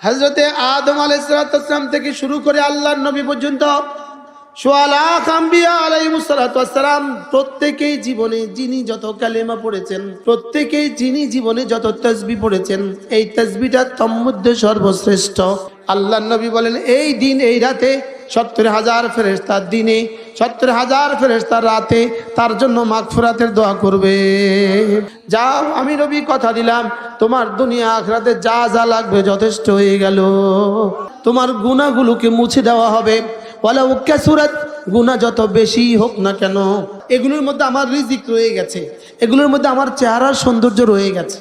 হযরতে আদম আলাইহিস সালাম থেকে শুরু করে আল্লাহর নবী পর্যন্ত সোয়ালাখ আম্বিয়া আলাইহিস সালাম প্রত্যেকেই জীবনে যিনি যত কালেমা পড়েছেন, প্রত্যেকেই যিনি জীবনে যত তাসবিহ পড়েছেন, এই তাসবিহটা তন্মধ্যে সর্বশ্রেষ্ঠ। আল্লাহর নবী বলেন এই দিন এই রাতে ৭০,০০০ ফেরেশতা দিনে, ৭০,০০০ ফেরেশতা রাতে তার জন্য মাগফিরাতের দোয়া করবে। যাও, আমি নবী কথা দিলাম, তোমার দুনিয়া আখিরাতে যা যা লাগবে যথেষ্ট হয়ে গেল। তোমার গুনাহগুলোকে মুছে দেওয়া হবে। ওয়ালাউ কাসুরাত, গুনাহ যত বেশি হোক না কেন, এগুলোর মধ্যে আমার রিজিক রয়ে গেছে, এগুলোর মধ্যে আমার চেহারার সৌন্দর্য রয়ে গেছে,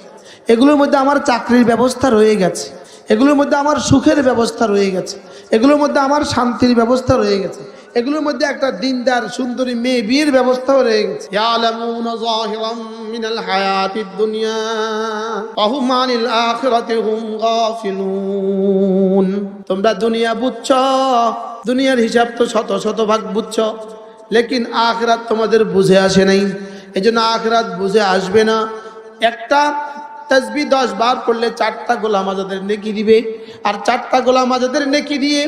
এগুলোর মধ্যে আমার চাকরির ব্যবস্থা রয়ে গেছে, এগুলোর মধ্যে আমার সুখের ব্যবস্থা রয়ে গেছে, এগুলোর মধ্যে আমার শান্তির ব্যবস্থা রয়ে গেছে, এগুলোর মধ্যে একটা দিনদার সুন্দরী মেয়ে বিয়ের ব্যবস্থাও রয়ে গেছে। ইয়ালামুনা যাহিরাম মিনাল হায়াতিদ দুনিয়া ওয়া হুম আনিল আখিরাতি হুম গাফিলুন। তোমরা দুনিয়া বুঝছো, দুনিয়ার হিসাব তো শত শতভাগ বুঝছো, লেকিন আখিরাত তোমাদের বুঝে আসে নাই। এজন্য আখিরাত বুঝে আসবে না। একটা তাসবিহ 10 বার পড়লে 4টা গোলাম আজাদের নেকি দিবে, আর 4টা গোলাম আজাদের নেকি দিয়ে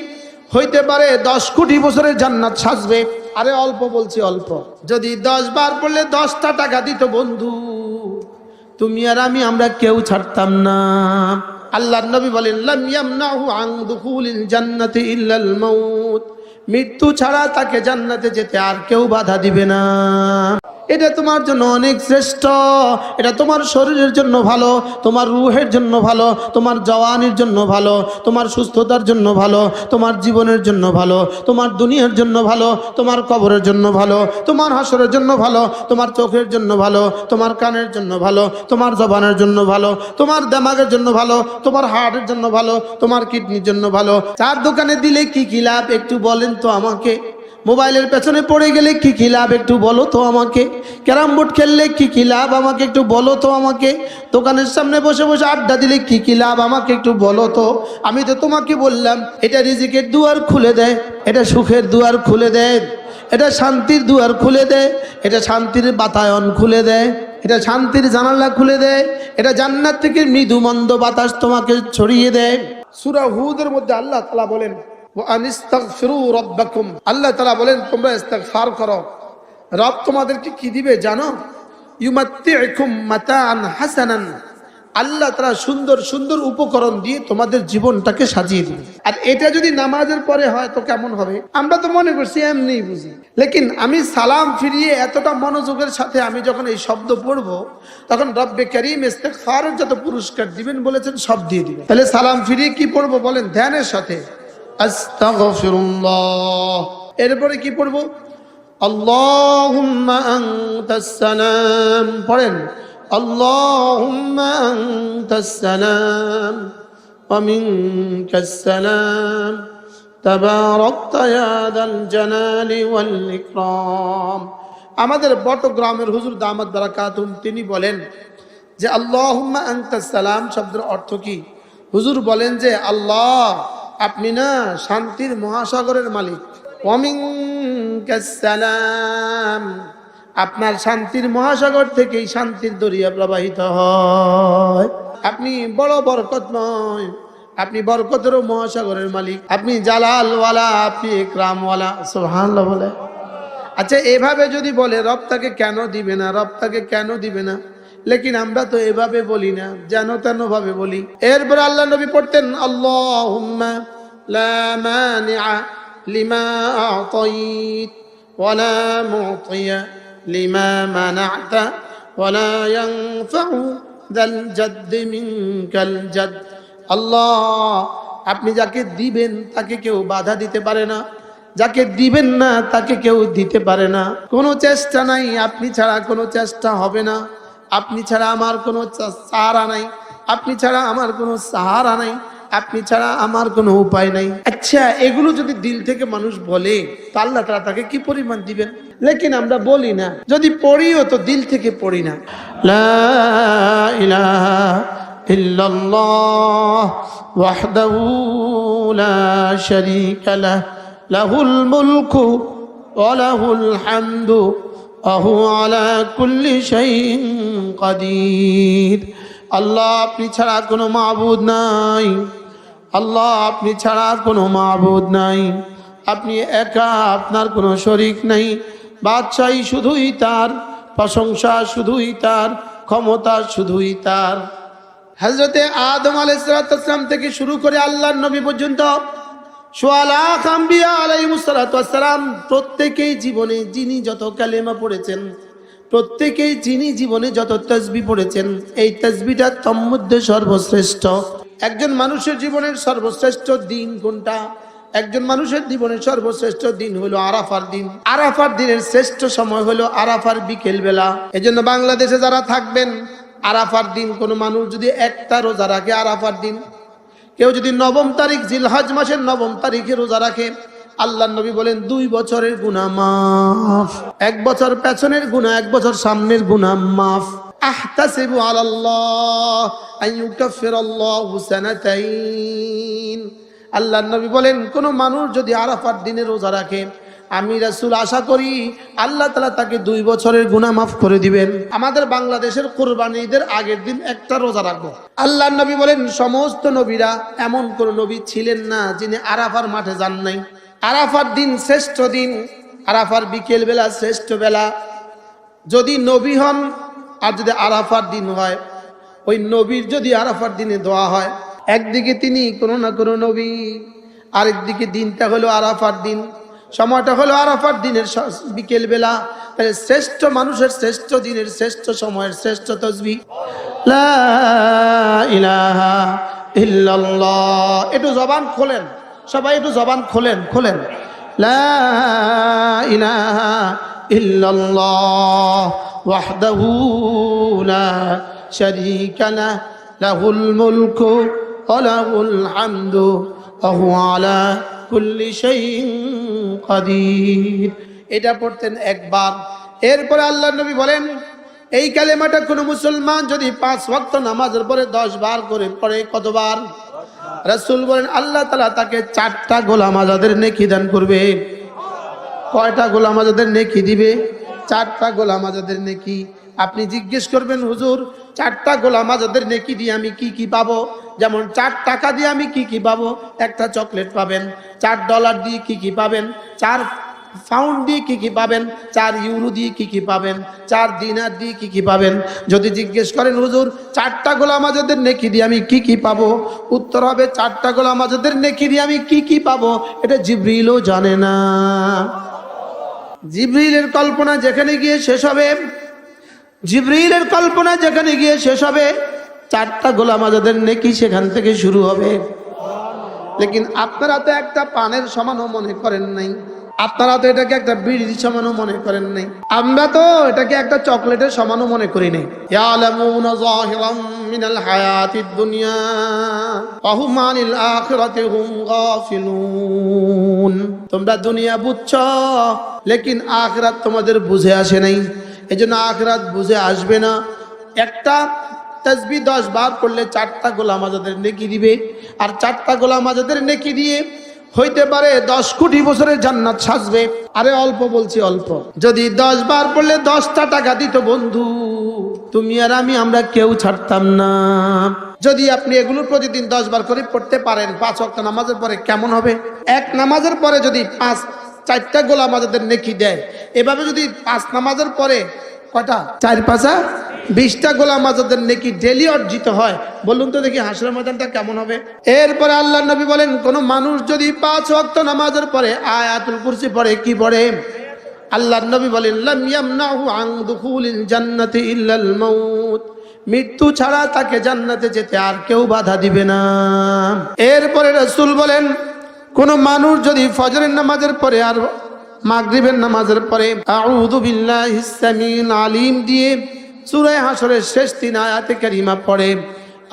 হইতে পারে 10 কোটি বছরের জান্নাত সাজবে। আরে অল্প বলছি, অল্প। যদি 10 বার পড়লে 10টা টাকা দিত বন্ধু, তুমি আর আমরা কেউ ছাড়তাম না। আল্লাহর নবী বলেন লাম ইয়ামনাহু আন দুখুলিল জান্নাতি ইল্লাল মাউত, মৃত্যু ছাড়া তাকে জান্নাতে যেতে আর কেউ বাধা দিবে না। এটা তোমার জন্য অনেক শ্রেষ্ঠ, এটা তোমার শরীরের জন্য ভালো, তোমার রূহের জন্য ভালো, তোমার জওয়ানির জন্য ভালো, তোমার সুস্থতার জন্য ভালো, তোমার জীবনের জন্য ভালো, তোমার দুনিয়ার জন্য ভালো, তোমার কবরের জন্য ভালো, তোমার হাসরের জন্য ভালো, তোমার চোখের জন্য ভালো, তোমার কানের জন্য ভালো, তোমার জবানের জন্য ভালো, তোমার দিমাগের জন্য ভালো, তোমার হার্টের জন্য ভালো, তোমার কিডনির জন্য ভালো। চার দোকানে দিলে কি কি লাভ একটু বলেন তো আমাকে? মোবাইলের পেছনে পড়ে গেলে কি কি লাভ একটু বলো তো আমাকে? ক্যারাম বোর্ড খেললে কি কি লাভ আমাকে একটু বলো তো আমাকে? দোকানের সামনে বসে বসে আড্ডা দিলে কি কি লাভ আমাকে একটু বলো তো? আমি তো তোমাকে বললাম এটা রিজিকের দুয়ার খুলে দেয়, এটা সুখের দুয়ার খুলে দেয়, এটা শান্তির দুয়ার খুলে দেয়, এটা শান্তির বাতায়ন খুলে দেয়, এটা শান্তির জানালা খুলে দেয়, এটা জান্নাত থেকে মৃদু মন্দ বাতাস তোমাকে ছড়িয়ে দেয়। সূরা হুদের মধ্যে আল্লাহ তাআলা বলেন আনিস্তাগফিরু রাব্বাকুম, আল্লাহ তাআলা বলেন তোমরা ইস্তিগফার করো। রব তোমাদেরকে কি দিবে জানো? ইউমাত্তিউকুম মাতাআন হাসানান, আল্লাহ তাআলা সুন্দর সুন্দর উপকরণ দিয়ে তোমাদের জীবনটাকে সাজিয়ে দিবে। আর এটা যদি নামাজের পরে হয় তো কেমন হবে? আমরা তো মনে করছি এমনিই বুঝি, লেকিন আমি সালাম ফিরিয়ে এতটা মনোযোগের সাথে আমি যখন এই শব্দ পড়বো, তখন রব্বে কারীম ইস্তিগফারের যত পুরস্কার দিবেন বলেছেন সব দিয়ে দিবেন। তাহলে সালাম ফিরিয়ে কি পড়বো বলেন? ধ্যানের সাথে আস্তাগফিরুল্লাহ, এরপরে কি পড়বো? আল্লাহুম্মা আনতাস সালাম, পড়েন আল্লাহুম্মা আনতাস সালাম ওয়া মিনকাস সালাম তাবারাকতা ইয়া যাল জালালি ওয়াল ইকরাম। আমাদের বটগ্রামের হুজুর দামাত বারাকাতুহুম তিনি বলেন যে আল্লাহুম্মা আনতাস সালাম শব্দের অর্থ কি? হুজুর বলেন যে আল্লাহ আপনি না শান্তির মহাসাগরের মালিক, ওয়া মিনকাস সালাম, আপনার শান্তির মহাসাগর থেকেই শান্তির দরিয়া প্রবাহিত হয়। আপনি বড় বরকতময়, আপনি বরকতেরও মহাসাগরের মালিক, আপনি জালালওয়ালা, আপনি ইকরামওয়ালা। সুবহানাল্লাহ বলে। আচ্ছা, এভাবে যদি বলে রব তাকে কেন দিবে না, রব তাকে কেন দিবে না? লেকিন আমরা তো এভাবে বলি না, যেন তেন ভাবে বলি। এরপর আল্লাহ নবী পড়তেন আল্লাহুম্মা লা মানিআ লিমা আ'তাইত ওয়া লা মু'তিয়া লিমা মানা'তা ওয়া লা ইয়ানফা'ু যাল জাদ্দি মিনকাল জাদ। আল্লাহ আপনি যাকে দিবেন তাকে কেউ বাধা দিতে পারে না, যাকে দিবেন না তাকে কেউ দিতে পারে না। কোনো চেষ্টা নাই, আপনি ছাড়া কোনো চেষ্টা হবে না, আপনি ছাড়া আমার কোনো সাহারা নাই, আপনি ছাড়া আমার কোনো সাহারা নাই, আপনি ছাড়া আমার কোনো উপায় নাই। আচ্ছা, এগুলো যদি দিল থেকে মানুষ বলে তো আল্লাহ তাআলা তাকে কি পরিমাণ দিবেন? লেকিন আমরা বলি না, যদি পড়িও তো দিল থেকে পড়ি না। লা ইলাহা ইল্লাল্লাহ ওয়াহদাহু লা শারীকা লাহ লাহুল মুলকু ওয়া লাহুল হামদু ওয়া হুয়া আলা কুল্লি শাইইন কাদির। আল্লাহ আপনি ছাড়া কোনো মাবুদ নাই, আল্লাহ আপনি ছাড়া আর কোনো মাবুদ নাই, আপনি একা, আপনার কোনো শরীক নাই। বাদশাহী শুধুই তার, প্রশংসা শুধুই তার, ক্ষমতা শুধুই তার। হযরতে আদম আলাইহিস সালাম থেকে শুরু করে আল্লাহর নবী পর্যন্ত সোয়া লাখ আম্বিয়া আলাইহিস সালাম প্রত্যেকেই জীবনে যিনি যত কালেমা পড়েছেন, প্রত্যেকেই যিনি জীবনে যত তাসবিহ পড়েছেন, এই তাসবিহটা তন্মধ্যে সর্বশ্রেষ্ঠ। একজন মানুষের জীবনের সর্বশ্রেষ্ঠ দিন কোনটা? একজন মানুষের জীবনের সর্বশ্রেষ্ঠ দিন হলো আরাফার দিন। আরাফার দিনের শ্রেষ্ঠ সময় হলো আরাফার বিকেল বেলা। এজন্য বাংলাদেশে যারা থাকবেন, আরাফার দিন কোনো মানুষ যদি একটা রোজা রাখে, আরাফার দিন কেউ যদি 9 তারিখ জিলহজ মাসের 9 তারিখে রোজা রাখে, আল্লাহর নবী বলেন 2 বছরের গুনাহ মাফ। 1 বছর পেছনের গুনাহ, 1 বছর সামনের গুনাহ মাফ। আহতাসিবু আলাল্লাহ আইয়ুকাফিরাল্লাহু সানাতাইন। আল্লাহর নবী বলেন কোন মানুষ যদি আরাফার দিনে রোজা রাখে, আমি রাসূল আশা করি আল্লাহ তাআলা তাকে 2 বছরের গুনাহ মাফ করে দিবেন। আমাদের বাংলাদেশের কুরবানি ঈদের আগের দিন একটা রোজা রাখবো। আল্লাহর নবী বলেন সমস্ত নবীরা এমন কোন নবী ছিলেন না যিনি আরাফার মাঠে যান নাই। আরাফার দিন শ্রেষ্ঠ দিন, আরাফার বিকেল বেলা শ্রেষ্ঠ বেলা। যদি নবী হন আর যদি আরাফার দিন হয়, ওই নবীর যদি আরাফার দিনে দোয়া হয়, একদিকে তিনি কোনো না কোনো নবী, আরেকদিকে দিনটা হলো আরাফার দিন, সময়টা হলো আরাফার দিনের বিকেল বেলা। শ্রেষ্ঠ মানুষের শ্রেষ্ঠ দিনের শ্রেষ্ঠ সময়ের শ্রেষ্ঠ তাসবিহ লা ইলাহা ইল্লাল্লাহ। একটু জবান খোলেন সবাই, একটু জবান খোলেন। লা ইলাহা ইল্লাল্লাহ ওয়াহদাহু লা শারীকা লাহু লাহুল মুলকু ওয়া লাহুল হামদু ওয়া হুয়া আলা কুল্লি শাইইন কাদির। এটা পড়তেন একবার। এরপরে আল্লাহর নবী বলেন এই কালেমাটা কোনো মুসলমান যদি 5 ওয়াক্ত নামাজের পরে 10 বার করে পড়ে, কতবার? রাসূল বলেন আল্লাহ তাআলা তাকে 4টা গোলাম আজাদের নেকি দান করবে। কয়টা গোলাম আজাদের নেকি দিবে? 4টা গোলাম আজাদের নেকি। আপনি জিজ্ঞেস করবেন হুজুর 4টা গোলাম আজাদের নেকি দিয়ে আমি কি কি পাবো? যেমন 4 টাকা দিয়ে আমি কি কি পাবো? একটা চকলেট পাবেন। $4 দিয়ে কি কি পাবেন? 4 পাউন্ড দিয়ে কি কি পাবেন? 4 ইউরো দিয়ে কি কি পাবেন? 4 দিনার দিয়ে কি কি পাবেন? যদি জিজ্ঞেস করেন হুজুর 4টা গোলাম আজাদের নেকি দিয়ে আমি কি কি পাবো, উত্তর হবে 4টা গোলাম আজাদের নেকি দিয়ে আমি কি কি পাবো এটা জিবরিলও জানে না। জিবরিলের কল্পনা যেখানে গিয়ে শেষ হবে, জিবরিলের কল্পনা যেখানে গিয়ে শেষ হবে, 4টা গোলাম আজাদের নেকি সেখান থেকে শুরু হবে। লেকিন আপনারা তো একটা পানের সমানও মনে করেন নাই, আপনারা তো এটাকে একটা বিড়ির সমানও মনে করেন নাই, আমরা তো এটাকে একটা চকলেটের সমানও মনে করি নাই। ইয়ালামুনা যাহিরাম মিনাল হায়াতিদ দুনিয়া ওয়া হুম আনিল আখিরাতি হুম গাফিলুন। তোমরা দুনিয়া বুঝছো, লেকিন আখিরাত তোমাদের বুঝে আসে নাই। এজন্য আখিরাত বুঝে আসবে না। একটা তাসবিহ 10 বার করলে 4টা গোলাম আজাদের নেকি দিবে, আর 4টা গোলাম আজাদের নেকি দিয়ে হইতে পারে 10 কোটি বছরের জান্নাত সাজবে। আরে অল্প বলছি, অল্প। যদি 10 বার পড়লে 10টা টাকা দিত বন্ধু, তুমি আর আমি আমরা কেউ ছাড়তাম না। যদি আপনি এগুলো প্রতিদিন 10 বার করে পড়তে পারেন 5 ওয়াক্ত নামাজের পরে, কেমন হবে? এক নামাজের পরে যদি 4টা গোলাম আজাদের নেকি দেয়, এভাবে যদি 5 নামাজের পরে কয়টা? 4 5 20টা গোলাম আজাদের নেকি ডেলি অর্জিত হয়, বলুন তো দেখি হাসরের ময়দানটা কেমন হবে? এরপরে আল্লাহর নবী বলেন কোন মানুষ যদি 5 ওয়াক্ত নামাজের পরে আয়াতুল কুরসি পড়ে, কি পড়ে? আল্লাহর নবী বলেন লাম ইয়ামনাহু আন দুখুলিল জান্নাতি ইল্লাল মাউত। মৃত্যু ছাড়া তাকে জান্নাতে যেতে আর কেউ বাধা দিবে না। এরপরে রাসূল বলেন কোন মানুষ যদি ফজরের নামাজের পরে আর মাগরিবের নামাজের পরে আউযু বিল্লাহিস সামিউল আলিম দিয়ে সূরা হাশরের শেষ 3 আয়াতে কারিমা পড়ে,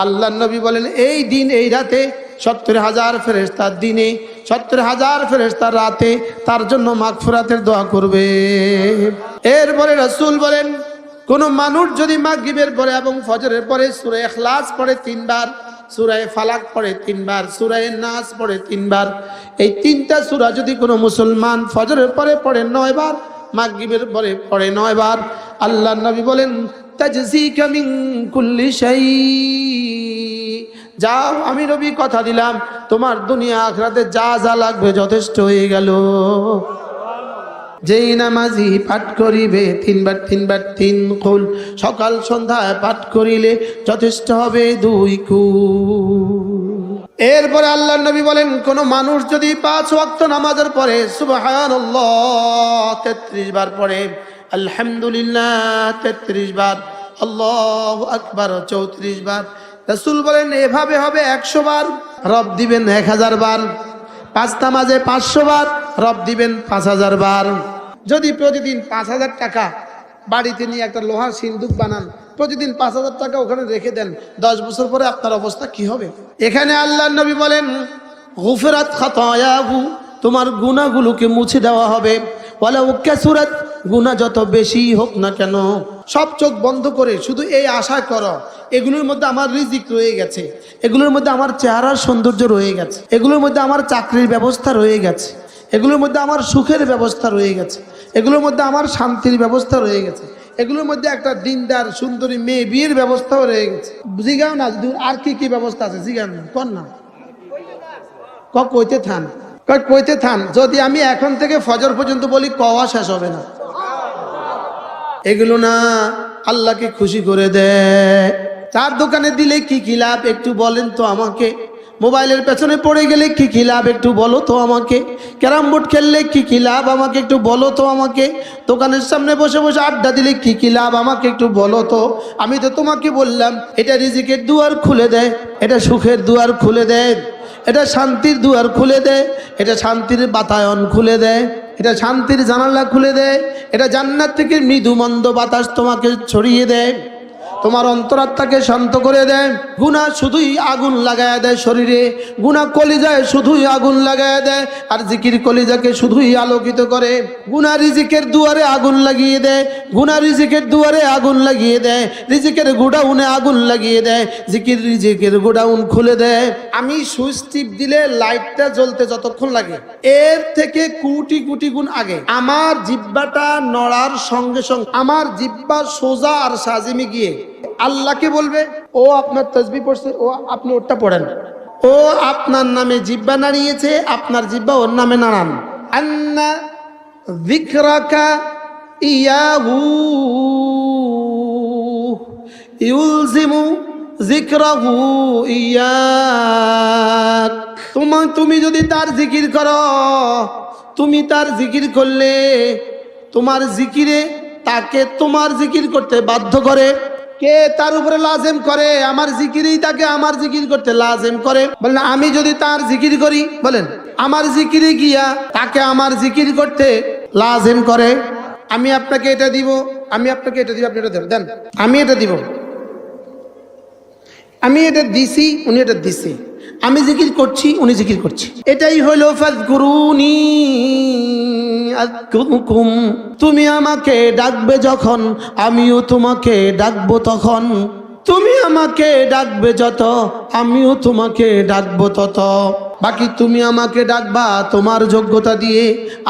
আল্লাহর নবী বলেন এই দিন এই রাতে 70,000 ফেরেশতা দিনে, 70,000 ফেরেশতা রাতে তার জন্য মাগফিরাতের দোয়া করবে। এরপরে রাসূল বলেন কোন মানুষ যদি মাগরিবের পরে এবং ফজরের পরে সূরা ইখলাস পড়ে 3 বার, সূরা ফালাক পড়ে 3 বার, সূরা নাস পড়ে 3 বার, এই 3টা সূরা যদি কোনো মুসলমান ফজরের পরে পড়ে 9 বার, মাগরিবের পরে পড়ে 9 বার, আল্লাহর নবী বলেন তাজজিকা মিন কুল্লি শাই, যাও, আমি নবী কথা দিলাম তোমার দুনিয়া আখিরাতে যা যা লাগবে যথেষ্ট হয়ে গেল। যেই নামাজি পাঠ করিবে তিনবার তিন কুল, সকাল সন্ধ্যায় পাঠ করিলে যথেষ্ট হবে 2 কুল। এরপরে আল্লাহর নবী বলেন, কোন মানুষ যদি 5 ওয়াক্ত নামাজের পরে সুবহানাল্লাহ 33 বার পড়ে, আলহামদুলিল্লাহ 33 বার, আল্লাহু আকবার 34 বার, রাসূল বলেন এভাবে হবে 100 বার, রব দিবেন 1000 বার। 5 নামাজে 500 বার, রব দিবেন 5000 বার। যদি প্রতিদিন 5000 টাকা বাড়িতে নিয়ে একটা লোহার সিন্দুক বানান, প্রতিদিন 5000 টাকা ওখানে রেখে দেন, 10 বছর পরে আপনার অবস্থা কি হবে? এখানে আল্লাহর নবী বলেন গুফরাত খাতায়াহু, তোমার গুনাহগুলোকে মুছে দেওয়া হবে। ওয়ালাউ কাসুরাত, গুনাহ যত বেশি হোক না কেন। সব চোখ বন্ধ করে শুধু এই আশা করো, এগুলোর মধ্যে আমার রিজিক রয়ে গেছে, এগুলোর মধ্যে আমার চেহারার সৌন্দর্য রয়ে গেছে, এগুলোর মধ্যে আমার চাকরির ব্যবস্থা রয়ে গেছে, এগুলোর মধ্যে আমার সুখের ব্যবস্থা রয়ে গেছে, এগুলোর মধ্যে আমার শান্তির ব্যবস্থা রয়ে গেছে, এগুলোর মধ্যে একটা দিনদার সুন্দরী মেয়ে বিয়ের ব্যবস্থাও রয়ে গেছে। জিগাও না যদি আর কি কি ব্যবস্থা আছে, জিগান না, কর না, কইতে থান। যদি আমি এখন থেকে ফজর পর্যন্ত বলি কওয়া শেষ হবে না। এগুলো না আল্লাহকে খুশি করে দেয়। চার দোকানে দিলে কি কি লাভ একটু বলেন তো আমাকে। মোবাইলের পেছনে পড়ে গেলে কি কি লাভ একটু বলো তো আমাকে। ক্যারাম বোর্ড খেললে কি কি লাভ আমাকে একটু বলো তো আমাকে। দোকানের সামনে বসে বসে আড্ডা দিলে কি কি লাভ আমাকে একটু বলো তো। আমি তো তোমাকে বললাম এটা রিজিকের দুয়ার খুলে দেয়, এটা সুখের দুয়ার খুলে দেয়, এটা শান্তির দুয়ার খুলে দেয়, এটা শান্তির বাতায়ন খুলে দেয়, এটা শান্তির জানালা খুলে দেয়, এটা জান্নাত থেকে মৃদু মন্দ বাতাস তোমাকে ছড়িয়ে দেয়, তোমার অন্তরাত্মাকে শান্ত করে দেয়। গুনাহ শুধুই আগুন লাগায় দেয় শরীরে, গুনাহ কলিজায় শুধুই আগুন লাগায় দেয়, আর জিকির কলিজাকে শুধুই আলোকিত করে। গুনাহ রিজিকের দুয়ারে আগুন লাগিয়ে দেয়, গুনাহ রিজিকের দুয়ারে আগুন লাগিয়ে দেয়, রিজিকের গোডাউনে আগুন লাগিয়ে দেয়, জিকির রিজিকের গোডাউন খুলে দেয়। আমি সুইচ টিপ দিলে লাইটটা জ্বলতে যতক্ষণ লাগে এর থেকে কোটি কোটি গুণ আগে আমার জিহ্বাটা নড়ার সঙ্গে সঙ্গে আমার জিহ্বা সোজা আর সাজিমে গিয়ে আল্লাহকে বলবে, ও আপনার তাসবিহ পড়ছে, ও আপনি ওরটা পড়েন। ও আপনার নামে জিহ্বা নাড়িয়েছে, আপনার জিহ্বা ওর নামে নাড়ান। আন্না যিকরাকা ইয়াহু ইউলজিমু যিকরাহু ইয়াক। তুমি যদি তার জিকির করো, তুমি তার জিকির করলে তোমার জিকিরে তাকে তোমার জিকির করতে বাধ্য করে। কে তার উপরে লাজেম করে? আমার জিকিরেই তাকে আমার জিকির করতে লাজেম করে। বলেন আমি যদি তার জিকির করি, বলেন আমার জিকিরে গিয়া তাকে আমার জিকির করতে লাজেম করে। আমি আপনাকে এটা দিব, আমি আপনাকে এটা দিব, আপনি এটা দেন, আমি এটা দিব, আমি এটা দিছি, উনি এটা দিছি, আমি জিকির করছি, উনি জিকির করছি। এটাই হলো ফাযকুরুনি আযকুরকুম। তুমি আমাকে ডাকবে যখন, আমিও তোমাকে ডাকবো তখন। তুমি আমাকে ডাকবে যত, আমিও তোমাকে ডাকবো তত। বাকি তুমি আমাকে ডাকবা তোমার যোগ্যতা দিয়ে,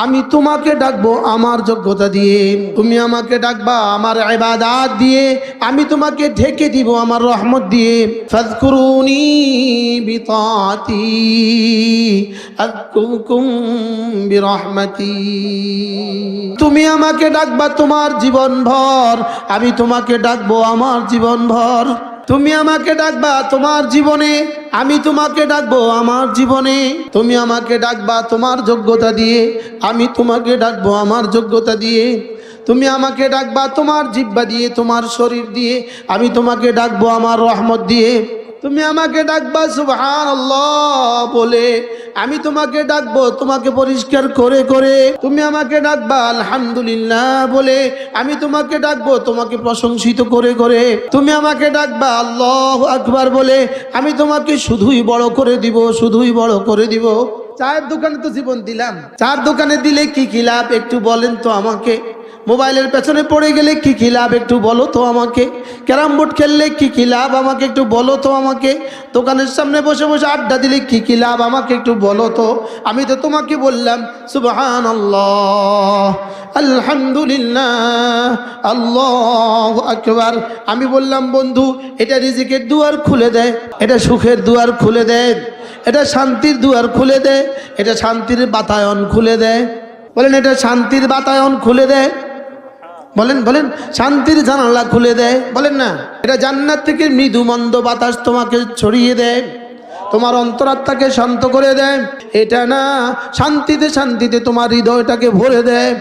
আমি তোমাকে ডাকবো আমার যোগ্যতা দিয়ে। তুমি আমাকে ডাকবা আমার ইবাদত দিয়ে, আমি তোমাকে ঢেকে দিব আমার রহমত দিয়ে। ফাযকুরুনি বিতাআতি আযকুরকুম বিরহমাতি। তুমি আমাকে ডাকবা তোমার জীবন ভর, আমি তোমাকে ডাকবো আমার জীবন ভর। তুমি আমাকে ডাকবা তোমার জীবনে, আমি তোমাকে ডাকবো আমার জীবনে। তুমি আমাকে ডাকবা তোমার যোগ্যতা দিয়ে, আমি তোমাকে ডাকবো আমার যোগ্যতা দিয়ে। তুমি আমাকে ডাকবা তোমার জিহ্বা দিয়ে, তোমার শরীর দিয়ে, আমি তোমাকে ডাকবো আমার রহমত দিয়ে। তুমি আমাকে ডাকবা সুবহানাল্লাহ বলে, আমি তোমাকে ডাকবো তোমাকে পরিষ্কার করে করে। তুমি আমাকে ডাকবা আলহামদুলিল্লাহ বলে, আমি তোমাকে ডাকবো তোমাকে প্রশংসিত করে করে। তুমি আমাকে ডাকবা আল্লাহু আকবার বলে, আমি তোমাকে শুধুই বড় করে দিব, শুধুই বড় করে দিব। চায়ের দোকানে তো জীবন দিলাম, চার দোকানে দিলে কি কি লাভ একটু বলেন তো আমাকে। মোবাইলের পেছনে পড়ে গেলে কি কি লাভ একটু বলো তো আমাকে, ক্যারাম বোর্ড খেললে কি কি লাভ আমাকে একটু বলো তো আমাকে, দোকানের সামনে বসে বসে আড্ডা দিলে কি কি লাভ আমাকে একটু বলো তো। আমি তো তোমাকে বললাম সুবহানাল্লাহ, আলহামদুলিল্লাহ, আল্লাহু আকবার। আমি বললাম বন্ধু এটা রিজিকের দুয়ার খুলে দেয়, এটা সুখের দুয়ার খুলে দেয়, এটা শান্তির দুয়ার খুলে দেয়, এটা শান্তির বাতায়ন খুলে দেয়। বলেন এটা শান্তির বাতায়ন খুলে দেয়, বলেন বলেন শান্তির জানালা খুলে দেয়, বলেন না। এটা জান্নাত থেকে মৃদু মন্দ বাতাস তোমাকে ছড়িয়ে দেয়, তোমার অন্তরাত্মাকে শান্ত করে দেয়। এটা না শান্তিতে শান্তিতে তোমার হৃদয়টাকে ভরে দেয়।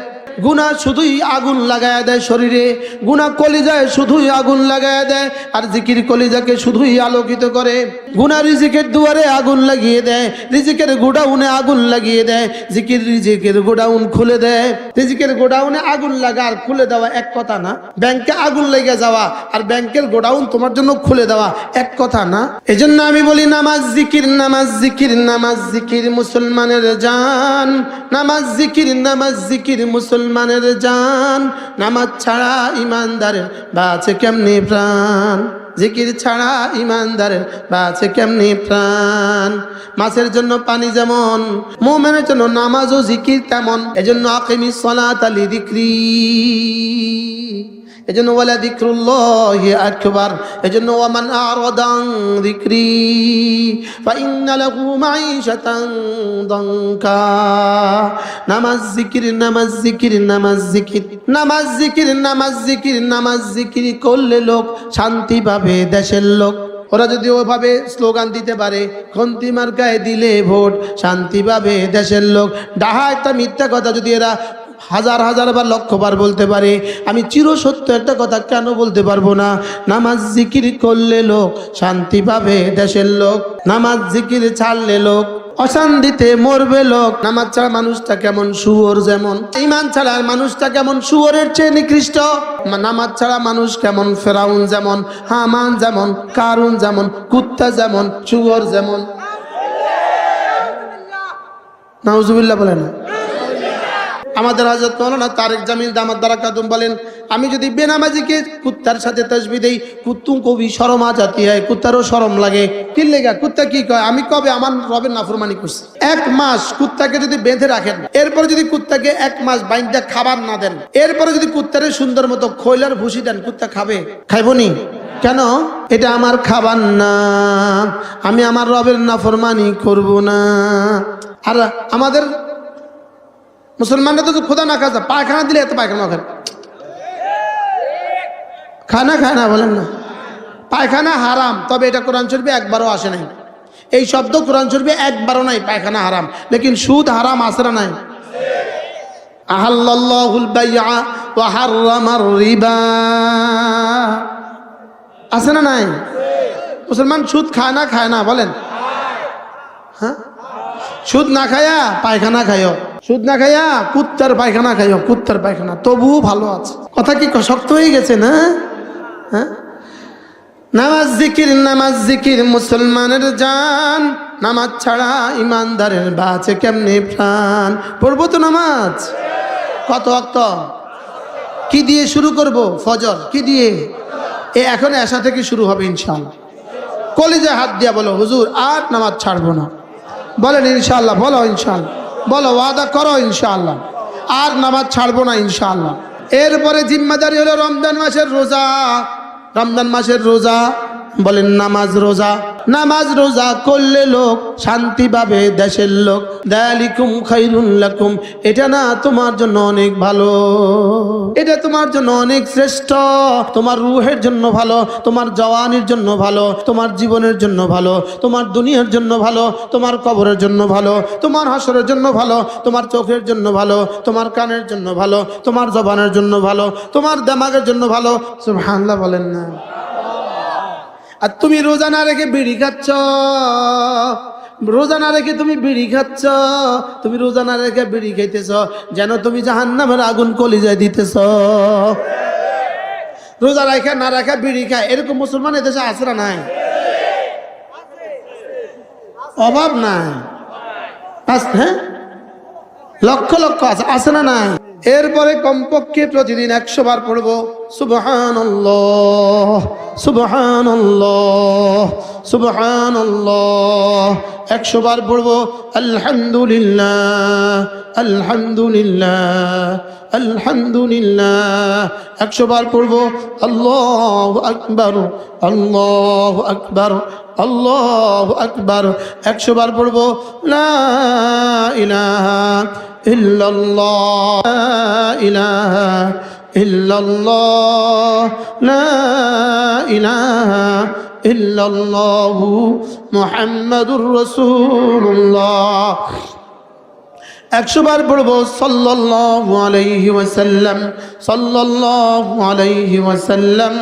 গুনাহ শুধুই আগুন লাগায়া দেয় শরীরে, গুনাহ কলিজায় শুধুই আগুন লাগায়া দেয়, আর জিকির কলিজাকে শুধুই আলোকিত করে। গুনাহ রিজিকের দুয়ারে আগুন লাগিয়ে দেয়, রিজিকের গোডাউনে আগুন লাগিয়ে দেয়। জিকির রিজিকের গোডাউন খুলে দেয়। রিজিকের গোডাউনে আগুন লাগা আর খুলে দেওয়া এক কথা না। ব্যাংকে আগুন লেগে যাওয়া আর ব্যাংকের গোডাউন তোমার জন্য খুলে দেওয়া এক কথা না। এজন্য আমি বলি নামাজ জিকির, নামাজ জিকির, নামাজ জিকির মুসলমানের জান। নামাজ জিকির, নামাজ জিকির মুসলমানের জান। নামাজ ছাড়া ইমানদারের বাঁচে কেমনি প্রাণ, জিকির ছাড়া ইমানদারের বাঁচে কেমনি প্রাণ। মাছের জন্য পানি যেমন, মুমিনের জন্য নামাজ ও জিকির তেমন। এজন্য আকিমিস সালাতা লিযিকরি, এজন্য ওয়ালা যিকরুল্লাহি আকবার। এজন্য ওয়ামান আ'রাদা আন যিকরি ফাইন্না লাহু মাঈশাতান দানকা। নামাজ জিকির, নামাজ জিকির, নামাজ জিকির, নামাজ জিকির, নামাজ জিকির, নামাজ জিকির করলে লোক শান্তি পাবে দেশের লোক। ওরা যদি ওইভাবে স্লোগান দিতে পারে, খন্তি মার্কায় দিলে ভোট, শান্তি পাবে দেশের লোক। ডাহা একটা মিথ্যা কথা যদি এরা হাজার হাজার বার লক্ষবার বলতে পারে, আমি চিরসত্য একটা কথা কেন বলতে পারবো না? নামাজ জিকির করলে লোক শান্তি পাবে দেশের লোক, নামাজ জিকির ছাড়লে লোক অশান্তিতে মরবে লোক। নামাজ ছাড়া মানুষটা কেমন শুয়োর যেমন, ঈমান ছাড়া মানুষটা কেমন শুয়োরের চেয়ে নিকৃষ্ট। নামাজ ছাড়া মানুষ কেমন ফেরাউন যেমন, হামান যেমন, কারুন যেমন, কুত্তা যেমন, শুয়োর যেমন। নাউজুবিল্লাহ বলেন। আমাদের হযরত মাওলানা তারেক জামিল দামাত বারাকাতুহু বলেন, আমি যদি বেনামাজিকে কুত্তার সাথে তাসবিহ দেই, কুত্তু কবি শরমা জাতি হয়, কুত্তারও শরম লাগে। কি লেগা? কুত্তা কি কয়? আমি কবে আমার রবের নাফরমানি করছি? এক মাস কুত্তাকে যদি বেঁধে রাখেন, এরপরে যদি কুত্তাকে এক মাস বাইন্দা খাবার না দেন, এরপরে যদি কুত্তারে সুন্দর মতো খৈলার ভুসি দেন, কুত্তা খাবে? খাইবনি? কেন? এটা আমার খাবার না, আমি আমার রবের নাফরমানি করব না। আর আমাদের মুসলমানরা তো খোদা না খাজা, পায়খানা দিলে এত পায়খানা খায়, খানা খায় না, বলেন না। পায়খানা হারাম, তবে এটা কোরআন শরীফে একবারও আসে নাই। এই শব্দ কোরআন শরীফে একবারও নাই, পায়খানা হারাম। লেকিন সুদ হারাম আছে না নাই? আহাল্লাল্লাহুল বাইআ ওয়া হাররামার রিবা, আছে না নাই? মুসলমান সুদ খায় না বলেন? হ্যাঁ, সুদ না খায়া পায়খানা খায়, সুদ না খাইয়া কুত্তার পায়খানা খাইও, কুত্তার পায়খানা, তবুও ভালো আছে। কথা কি শক্ত হয়ে গেছে না? হ্যাঁ, নামাজ জিকির, নামাজ জিকির মুসলমানের জান। নামাজ ছাড়া ইমানদারের বাঁচে কেমনে প্রাণ। পড়বো তো নামাজ? কত ওয়াক্ত? কি দিয়ে শুরু করব? ফজর। কি দিয়ে? এখন এশা থেকে শুরু হবে ইনশাআল্লাহ। কলিজায় হাত দিয়া বলো, হুজুর আর নামাজ ছাড়বো না। বলেন ইনশাআল্লাহ, বলো ইনশাআল্লাহ, বলো ওয়াদা করো ইনশাআল্লাহ, আর নামাজ ছাড়বো না ইনশাআল্লাহ। এরপরে জিম্মাদারি হলো রমজান মাসের রোজা। রমজান মাসের রোজা, বলেন নামাজ রোজা। নামাজ রোজা করলে লোক শান্তি পাবে দেশের লোক। যালিকুম খায়রুল লাকুম, এটা না তোমার জন্য অনেক ভালো, এটা তোমার জন্য অনেক শ্রেষ্ঠ। তোমার রূহের জন্য ভালো, তোমার জওয়ানির জন্য ভালো, তোমার জীবনের জন্য ভালো, তোমার দুনিয়ার জন্য ভালো, তোমার কবরের জন্য ভালো, তোমার হাসরের জন্য ভালো, তোমার চোখের জন্য ভালো, তোমার কানের জন্য ভালো, তোমার জবানের জন্য ভালো, তোমার দিমাগের জন্য ভালো। সুবহানাল্লাহ বলেন না? আর তুমি রোজা না রেখে বিড়ি খাচ্ছ, রোজা না রেখে তুমি বিড়ি খাচ্ছ, তুমি রোজা না রেখে বিড়ি খাইতেছ, যেন তুমি জাহান্নামের আগুন কলিজায় দিতেছ। রোজা রাখা না রাখা বিড়ি খায়, এরকম মুসলমান এদেশে আছে না নাই? অভাব নাই, হ্যাঁ, লক্ষ লক্ষ আছে, আছে না নাই? এরপরে কমপক্ষে প্রতিদিন 100 বার পড়বো সুবহানাল্লাহ সুবহানাল্লাহ সুবহানাল্লাহ। 100 বার পড়বো আলহামদুলিল্লাহ আলহামদুলিল্লাহ আলহামদুলিল্লাহ। 100 বার পড়বো আল্লাহু আকবার আল্লাহু আকবার আল্লাহু আকবার। 100 বার পড়বো লা ইলাহা ইল্লাল্লাহ লা ইলাহা ইল্লাল্লাহ লা ইলাহা ইল্লাল্লাহু মুহাম্মাদুর রাসূলুল্লাহ। 100 বার পড়বো সাল্লাল্লাহু আলাইহি ওয়াসাল্লাম সাল্লাল্লাহু আলাইহি ওয়াসাল্লাম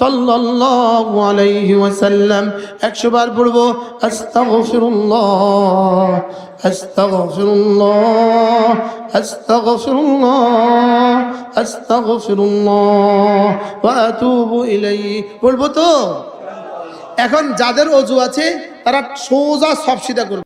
সাল্লাল্লাহু আলাইহি ওয়াসাল্লাম। 100 বার পড়বো আস্তাগফিরুল্লাহ আস্তাগফিরুল্লাহ আস্তাগফিরুল্লাহ আস্তাগফিরুল্লাহ ওয়া আতুবু ইলাইহি। বলবো তো? এখন যাদের ওযু আছে তারা সোজা সব সিধা করবে।